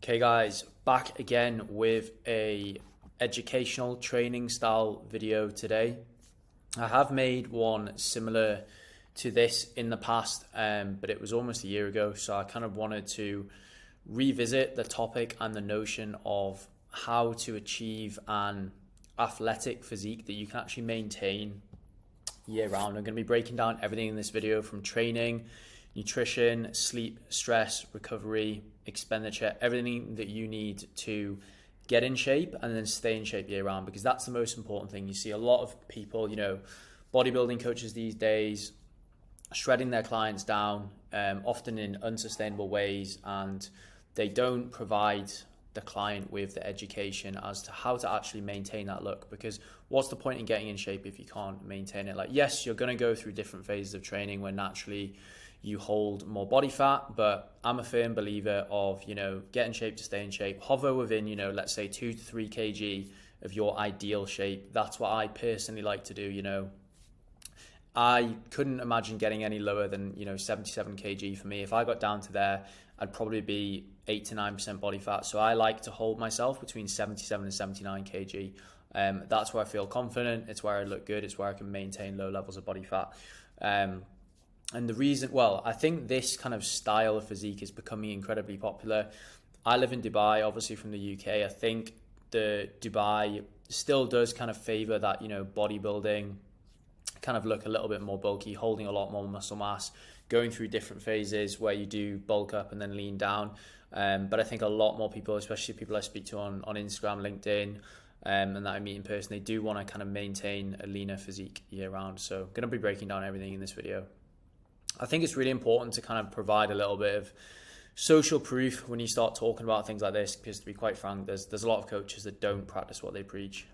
Okay guys, back again with a educational training style video today. I have made one similar to this in the past, but it was almost a year ago, so I kind of wanted to revisit the topic and the notion of how to achieve an athletic physique that you can actually maintain year round. I'm going to be breaking down everything in this video, from training, nutrition, sleep, stress, recovery, expenditure, everything that you need to get in shape and then stay in shape year round, because that's the most important thing. You see a lot of people, bodybuilding coaches these days, shredding their clients down, often in unsustainable ways, and they don't provide the client with the education as to how to actually maintain that look. Because what's the point in getting in shape if you can't maintain it? Like, yes, you're going to go through different phases of training where naturally you hold more body fat, but I'm a firm believer of, get in shape to stay in shape. Hover within, let's say 2 to 3 kg of your ideal shape. That's what I personally like to do. I couldn't imagine getting any lower than 77 kg for me. If I got down to there, I'd probably be 8 to 9% body fat. So I like to hold myself between 77 and 79 kg. That's where I feel confident. It's where I look good. It's where I can maintain low levels of body fat. And the reason, I think this kind of style of physique is becoming incredibly popular. I live in Dubai, obviously from the UK. I think the Dubai still does kind of favor that, bodybuilding, kind of look a little bit more bulky, holding a lot more muscle mass, going through different phases where you do bulk up and then lean down. But I think a lot more people, especially people I speak to on Instagram, LinkedIn, and that I meet in person, they do want to kind of maintain a leaner physique year round. So I'm going to be breaking down everything in this video. I think it's really important to kind of provide a little bit of social proof when you start talking about things like this, because to be quite frank, there's a lot of coaches that don't practice what they preach.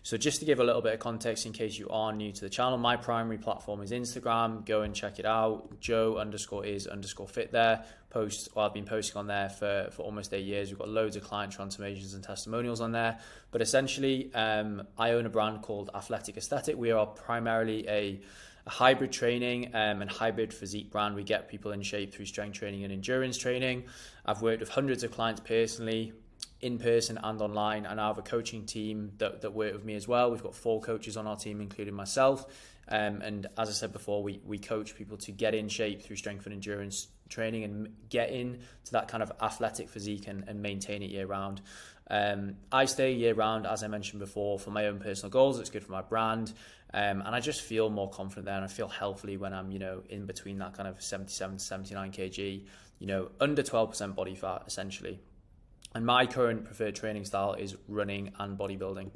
So just to give a little bit of context in case you are new to the channel, my primary platform is Instagram. Go and check it out. Joe_is_fit there. I've been posting on there for almost 8 years. We've got loads of client transformations and testimonials on there. But essentially, I own a brand called Athletic Aesthetic. We are primarily a hybrid training and hybrid physique brand. We get people in shape through strength training and endurance training. I've worked with hundreds of clients personally, in person and online, and I have a coaching team that work with me as well. We've got 4 coaches on our team, including myself. And as I said before, we coach people to get in shape through strength and endurance training and get into that kind of athletic physique and maintain it year round. I stay year round, as I mentioned before, for my own personal goals. It's good for my brand. And I just feel more confident there, and I feel healthily when I'm, in between that kind of 77 to 79 kg, under 12% body fat, essentially. And my current preferred training style is running and bodybuilding.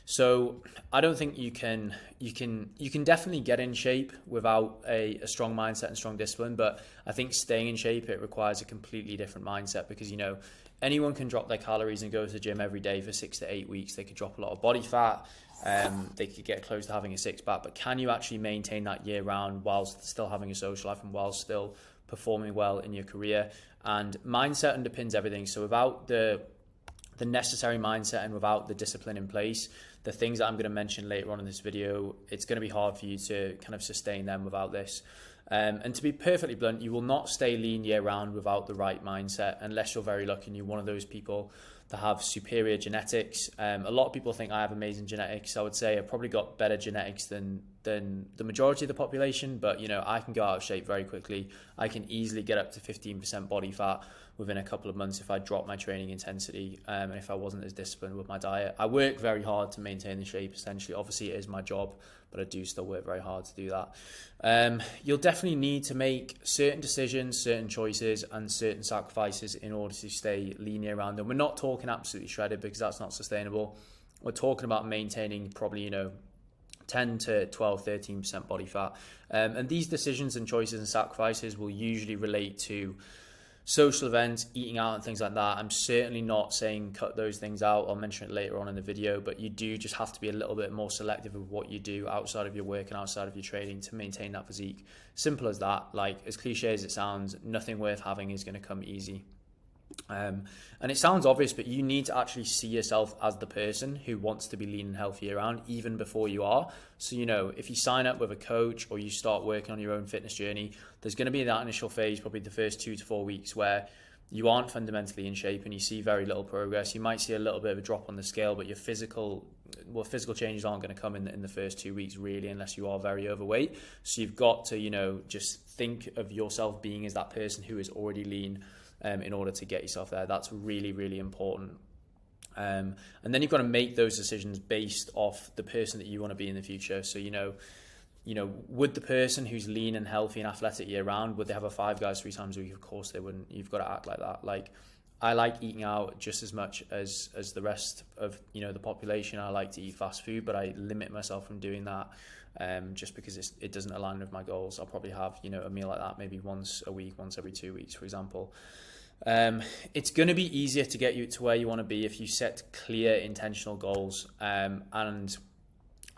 So I don't think you can definitely get in shape without a strong mindset and strong discipline, but I think staying in shape, it requires a completely different mindset, because, anyone can drop their calories and go to the gym every day for 6 to 8 weeks. They could drop a lot of body fat. They could get close to having a six-pack, but can you actually maintain that year round whilst still having a social life and whilst still performing well in your career? And mindset underpins everything. So without the necessary mindset and without the discipline in place, the things that I'm going to mention later on in this video, it's going to be hard for you to kind of sustain them without this. And to be perfectly blunt, you will not stay lean year round without the right mindset, unless you're very lucky and you're one of those people that have superior genetics. A lot of people think I have amazing genetics. I would say I've probably got better genetics than the majority of the population, but I can go out of shape very quickly. I can easily get up to 15% body fat within a couple of months if I drop my training intensity and if I wasn't as disciplined with my diet. I work very hard to maintain the shape, essentially. Obviously, it is my job, but I do still work very hard to do that. You'll definitely need to make certain decisions, certain choices, and certain sacrifices in order to stay lean year round. And we're not talking absolutely shredded, because that's not sustainable. We're talking about maintaining probably, 10 to 12, 13% body fat. And these decisions and choices and sacrifices will usually relate to social events, eating out and things like that. I'm certainly not saying cut those things out. I'll mention it later on in the video, but you do just have to be a little bit more selective of what you do outside of your work and outside of your training to maintain that physique. Simple as that. Like, as cliche as it sounds, nothing worth having is going to come easy. And it sounds obvious, but you need to actually see yourself as the person who wants to be lean and healthy around even before you are. So, if you sign up with a coach or you start working on your own fitness journey, there's going to be that initial phase, probably the first 2 to 4 weeks, where you aren't fundamentally in shape and you see very little progress, you might see a little bit of a drop on the scale, but your physical changes aren't going to come in the first 2 weeks really, unless you are very overweight. So you've got to, just think of yourself being as that person who is already lean in order to get yourself there. That's really, really important. And then you've got to make those decisions based off the person that you want to be in the future. So, would the person who's lean and healthy and athletic year round, would they have a Five Guys 3 times a week? Of course they wouldn't. You've got to act like that. Like, I like eating out just as much as the rest of the population. I like to eat fast food, but I limit myself from doing that just because it doesn't align with my goals. I'll probably have a meal like that maybe once a week, once every 2 weeks, for example. It's going to be easier to get you to where you want to be if you set clear intentional goals. And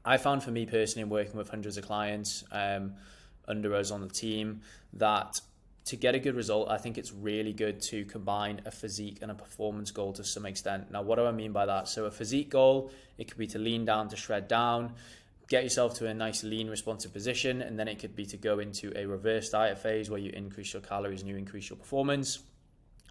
I found, for me personally, in working with hundreds of clients under us on the team, that to get a good result, I think it's really good to combine a physique and a performance goal to some extent. Now, what do I mean by that? So a physique goal, it could be to lean down, to shred down, get yourself to a nice lean responsive position, and then it could be to go into a reverse diet phase where you increase your calories and you increase your performance,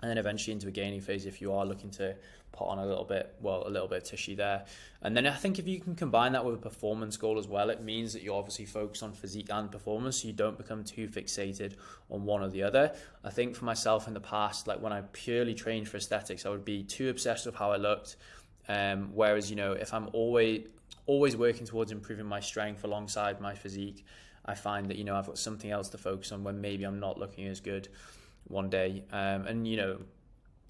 and then eventually into a gaining phase if you are looking to put on a little bit of tissue there. And then I think if you can combine that with a performance goal as well, it means that you obviously focus on physique and performance, so you don't become too fixated on one or the other. I think for myself in the past, like when I purely trained for aesthetics, I would be too obsessed with how I looked. Whereas, if I'm always working towards improving my strength alongside my physique, I find that, I've got something else to focus on when maybe I'm not looking as good one day.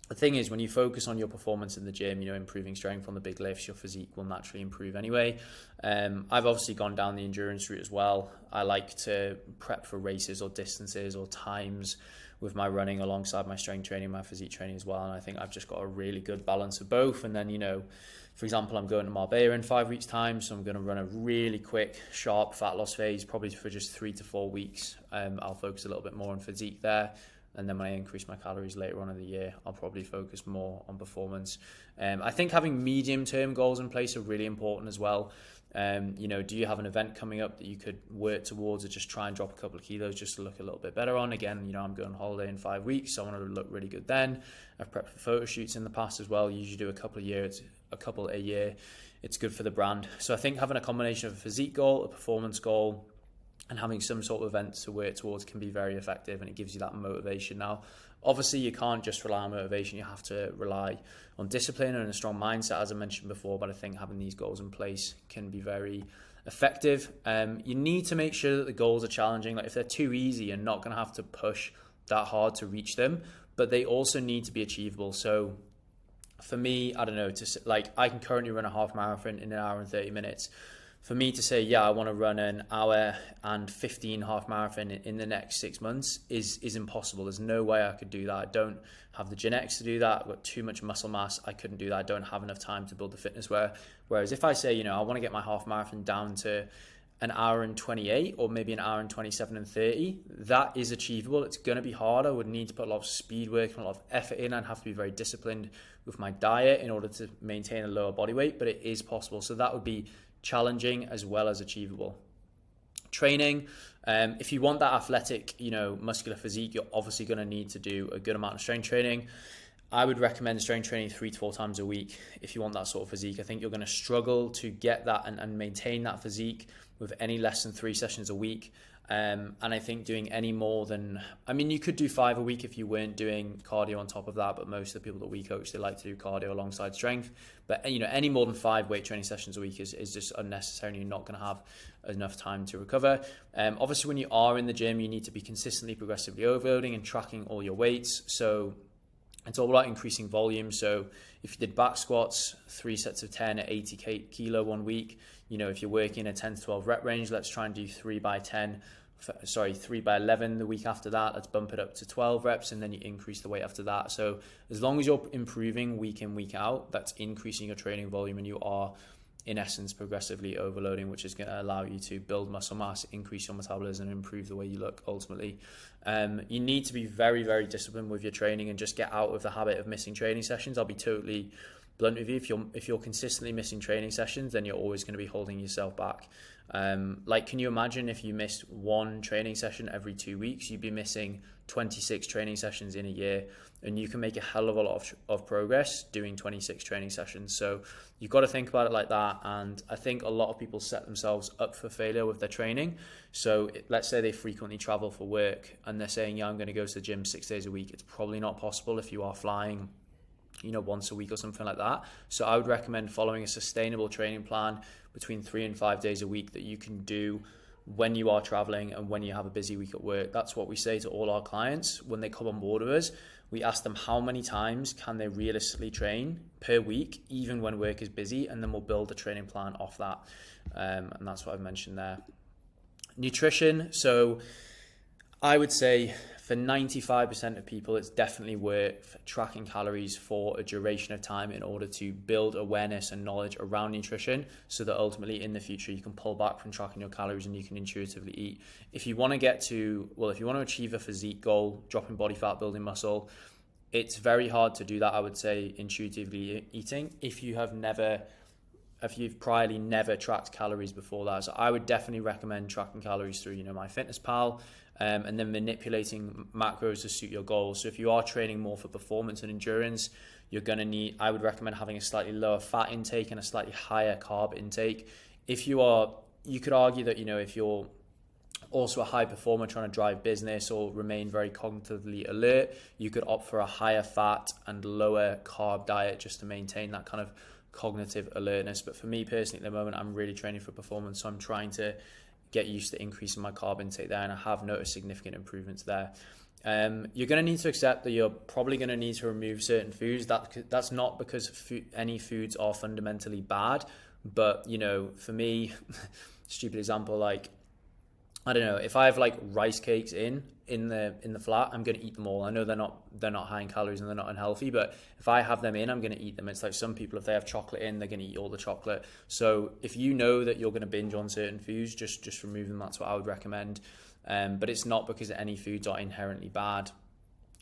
The thing is, when you focus on your performance in the gym, improving strength on the big lifts, your physique will naturally improve anyway. I've obviously gone down the endurance route as well. I like to prep for races or distances or times with my running alongside my strength training, my physique training as well. And I think I've just got a really good balance of both. And then, for example, I'm going to Marbella in 5 weeks' time, so I'm going to run a really quick, sharp fat loss phase, probably for just 3 to 4 weeks. I'll focus a little bit more on physique there. And then when I increase my calories later on in the year, I'll probably focus more on performance. I think having medium-term goals in place are really important as well. Do you have an event coming up that you could work towards or just try and drop a couple of kilos just to look a little bit better on? Again, I'm going on holiday in 5 weeks, so I want to look really good then. I've prepped for photo shoots in the past as well. Usually do a couple a year. It's good for the brand. So I think having a combination of a physique goal, a performance goal, and having some sort of event to work towards can be very effective, and it gives you that motivation. Now, obviously, you can't just rely on motivation. You have to rely on discipline and a strong mindset, as I mentioned before, but I think having these goals in place can be very effective. You need to make sure that the goals are challenging. Like if they're too easy, you're not going to have to push that hard to reach them, but they also need to be achievable. So for me, I don't know, I can currently run a half marathon in 1 hour and 30 minutes. For me to say, I want to run an hour and 15 half marathon in the next 6 months is impossible. There's no way I could do that. I don't have the genetics to do that. I've got too much muscle mass. I couldn't do that. I don't have enough time to build the fitness. Whereas if I say, I want to get my half marathon down to 1 hour and 28 or maybe 1 hour and 27 and 30, that is achievable. It's going to be hard. I would need to put a lot of speed work and a lot of effort in. I'd have to be very disciplined with my diet in order to maintain a lower body weight, but it is possible. So that would be challenging as well as achievable. Training, if you want that athletic, muscular physique, you're obviously going to need to do a good amount of strength training. I would recommend strength training 3 to 4 times a week if you want that sort of physique. I think you're going to struggle to get that and maintain that physique with any less than 3 sessions a week. And I think doing any more than, you could do 5 a week if you weren't doing cardio on top of that, but most of the people that we coach, they like to do cardio alongside strength. But, any more than 5 weight training sessions a week is just unnecessary, and you're not going to have enough time to recover. Obviously, when you are in the gym, you need to be consistently progressively overloading and tracking all your weights. So it's all about increasing volume. So if you did back squats, 3 sets of 10 at 80 kilo 1 week, if you're working a 10 to 12 rep range, let's try and do 3 by 11 the week after that. Let's bump it up to 12 reps, and then you increase the weight after that. So as long as you're improving week in, week out, that's increasing your training volume, and you are in essence progressively overloading, which is going to allow you to build muscle mass, increase your metabolism, and improve the way you look ultimately. You need to be very, very disciplined with your training and just get out of the habit of missing training sessions. I'll be totally blunt with you. If you're consistently missing training sessions, then you're always going to be holding yourself back. Can you imagine if you missed 1 training session every 2 weeks? You'd be missing 26 training sessions in a year, and you can make a hell of a lot of progress doing 26 training sessions. So you've got to think about it like that. And I think a lot of people set themselves up for failure with their training. So let's say they frequently travel for work and they're saying, yeah, I'm going to go to the gym 6 days a week. It's probably not possible if you are flying, you know, once a week or something like that. So I would recommend following a sustainable training plan between 3 and 5 days a week that you can do when you are traveling and when you have a busy week at work. That's what we say to all our clients when they come on board with us. We ask them how many times can they realistically train per week, even when work is busy, and then we'll build a training plan off that. And that's what I've mentioned there. Nutrition. So I would say for 95% of people, it's definitely worth tracking calories for a duration of time in order to build awareness and knowledge around nutrition, so that ultimately in the future you can pull back from tracking your calories and you can intuitively eat. If you want to achieve a physique goal, dropping body fat, building muscle, it's very hard to do that, I would say, intuitively eating if you've priorly never tracked calories before that. So I would definitely recommend tracking calories through, MyFitnessPal, and then manipulating macros to suit your goals. So if you are training more for performance and endurance, I would recommend having a slightly lower fat intake and a slightly higher carb intake. You could argue that, if you're also a high performer trying to drive business or remain very cognitively alert, you could opt for a higher fat and lower carb diet just to maintain that kind of cognitive alertness. But for me personally, at the moment, I'm really training for performance, so I'm trying to get used to increasing my carb intake there, and I have noticed significant improvements there. You're going to need to accept that you're probably going to need to remove certain foods. That's not because any foods are fundamentally bad, but for me, stupid example, like, I don't know, if I have like rice cakes in the flat, I'm going to eat them all. I know they're not high in calories and they're not unhealthy, but if I have them in, I'm going to eat them. It's like some people, if they have chocolate in, they're going to eat all the chocolate. So if you know that you're going to binge on certain foods, just remove them. That's what I would recommend. But it's not because any foods are inherently bad.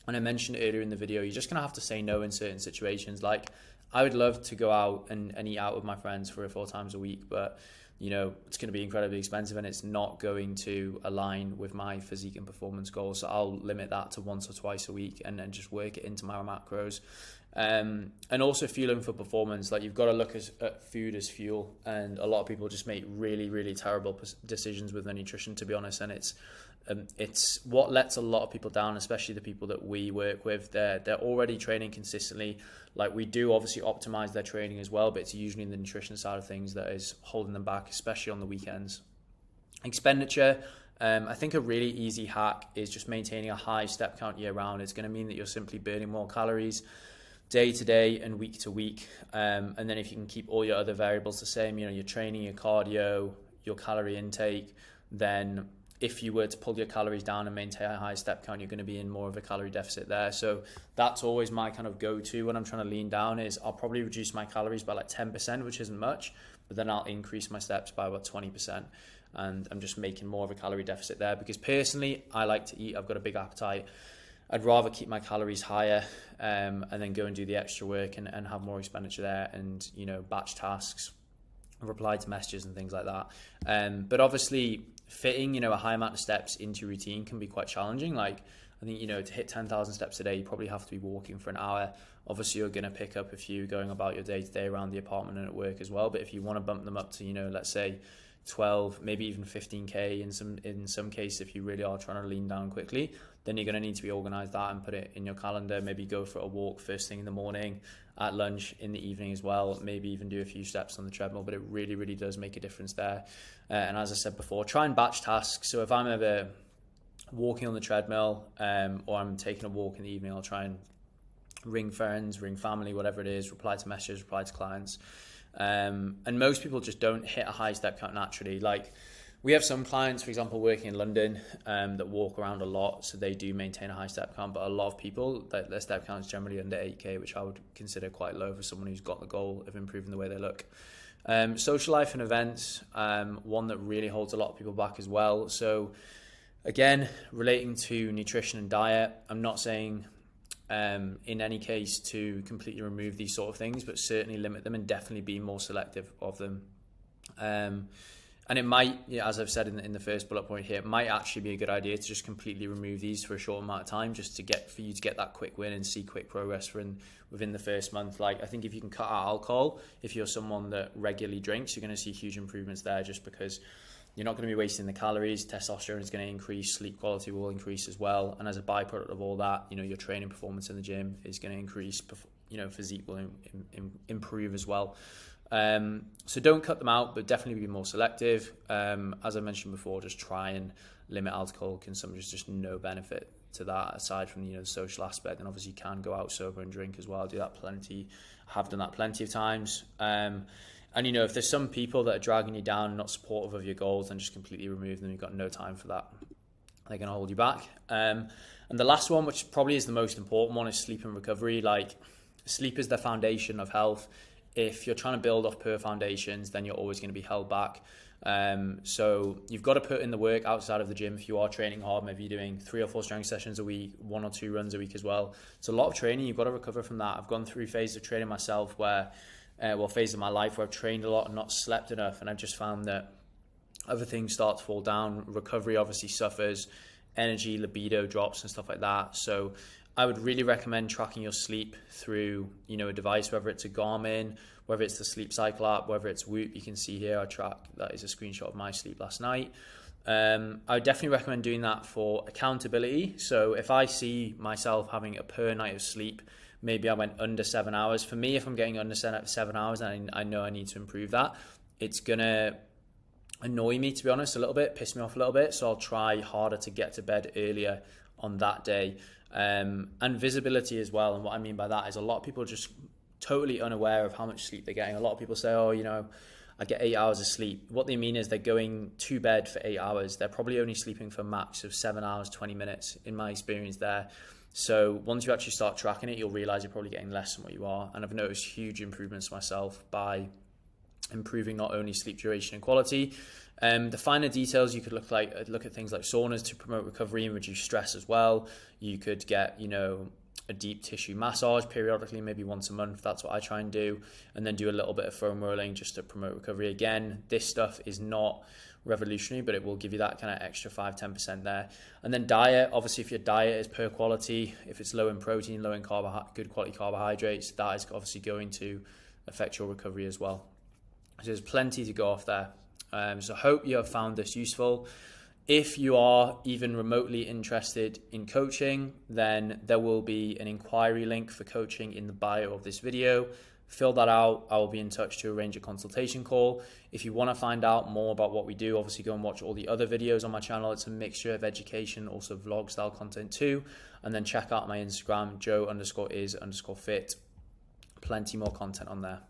And I mentioned earlier in the video, you're just going to have to say no in certain situations. Like, I would love to go out and eat out with my friends 3 or 4 times a week, but it's going to be incredibly expensive and it's not going to align with my physique and performance goals. So I'll limit that to once or twice a week and then just work it into my macros. And also fueling for performance, like, you've got to look at food as fuel, and a lot of people just make really, really terrible decisions with their nutrition, to be honest. And it's what lets a lot of people down, especially the people that we work with. They're already training consistently. Like, we do obviously optimize their training as well, but it's usually the nutrition side of things that is holding them back, especially on the weekends. Expenditure. I think a really easy hack is just maintaining a high step count year round. It's going to mean that you're simply burning more calories day to day and week to week. And then if you can keep all your other variables the same, your training, your cardio, your calorie intake, then if you were to pull your calories down and maintain a high step count, you're going to be in more of a calorie deficit there. So that's always my kind of go-to when I'm trying to lean down, is I'll probably reduce my calories by like 10%, which isn't much, but then I'll increase my steps by about 20%. And I'm just making more of a calorie deficit there, because personally, I like to eat. I've got a big appetite. I'd rather keep my calories higher and then go and do the extra work and have more expenditure there, and, batch tasks, reply to messages and things like that. But obviously, fitting, a high amount of steps into routine can be quite challenging. Like, I think, to hit 10,000 steps a day, you probably have to be walking for an hour. Obviously, you're going to pick up a few going about your day-to-day around the apartment and at work as well. But if you want to bump them up to, let's say 12, maybe even 15K in some cases, if you really are trying to lean down quickly, then you're going to need to be organized that and put it in your calendar. Maybe go for a walk first thing in the morning, at lunch, in the evening as well. Maybe even do a few steps on the treadmill, but it really, really does make a difference there. And as I said before, try and batch tasks. So if I'm ever walking on the treadmill or I'm taking a walk in the evening, I'll try and ring friends, ring family, whatever it is, reply to messages, reply to clients. And most people just don't hit a high step count naturally. Like, we have some clients, for example, working in London that walk around a lot, so they do maintain a high step count, but a lot of people, their step count is generally under 8K, which I would consider quite low for someone who's got the goal of improving the way they look. Social life and events, one that really holds a lot of people back as well. So again, relating to nutrition and diet, I'm not saying in any case to completely remove these sort of things, but certainly limit them and definitely be more selective of them. And it might, yeah, as I've said in the first bullet point here, it might actually be a good idea to just completely remove these for a short amount of time, just to get for you to get that quick win and see quick progress within the first month. Like, I think if you can cut out alcohol, if you're someone that regularly drinks, you're going to see huge improvements there, just because you're not going to be wasting the calories. Testosterone is going to increase, sleep quality will increase as well, and as a byproduct of all that, your training performance in the gym is going to increase. Physique will improve as well. So don't cut them out, but definitely be more selective. As I mentioned before, just try and limit alcohol consumption. There's just no benefit to that aside from the social aspect. And obviously you can go out sober and drink as well. I do that plenty. Have done that plenty of times. And if there's some people that are dragging you down, not supportive of your goals, then just completely remove them. You've got no time for that. They're going to hold you back. And the last one, which probably is the most important one, is sleep and recovery. Like, sleep is the foundation of health. If you're trying to build off poor foundations, then you're always going to be held back. So you've got to put in the work outside of the gym. If you are training hard, maybe you're doing 3 or 4 strength sessions a week, 1 or 2 runs a week as well. It's a lot of training. You've got to recover from that. I've gone through phases of training myself phases of my life where I've trained a lot and not slept enough. And I've just found that other things start to fall down. Recovery obviously suffers, energy, libido drops and stuff like that. So I would really recommend tracking your sleep through, a device, whether it's a Garmin, whether it's the Sleep Cycle app, whether it's Whoop. You can see here, that is a screenshot of my sleep last night. I would definitely recommend doing that for accountability. So if I see myself having a poor night of sleep, maybe I went under 7 hours. For me, if I'm getting under 7 hours and I know I need to improve that, it's going to annoy me, to be honest, a little bit, piss me off a little bit. So I'll try harder to get to bed earlier on that day. And visibility as well. And what I mean by that is a lot of people are just totally unaware of how much sleep they're getting. A lot of people say, I get 8 hours of sleep. What they mean is they're going to bed for 8 hours. They're probably only sleeping for a max of 7 hours, 20 minutes in my experience there. So once you actually start tracking it, you'll realize you're probably getting less than what you are. And I've noticed huge improvements myself by improving not only sleep duration and quality. The finer details, you could look at things like saunas to promote recovery and reduce stress as well. You could get, a deep tissue massage periodically, maybe once a month. That's what I try and do. And then do a little bit of foam rolling just to promote recovery. Again, this stuff is not revolutionary, but it will give you that kind of extra 5-10% there. And then diet, obviously if your diet is poor quality, if it's low in protein, low in good quality carbohydrates, that is obviously going to affect your recovery as well. So there's plenty to go off there. So I hope you have found this useful. If you are even remotely interested in coaching, then there will be an inquiry link for coaching in the bio of this video. Fill that out. I will be in touch to arrange a consultation call. If you want to find out more about what we do, obviously go and watch all the other videos on my channel. It's a mixture of education, also vlog style content too. And then check out my Instagram, joe_is_fit. Plenty more content on there.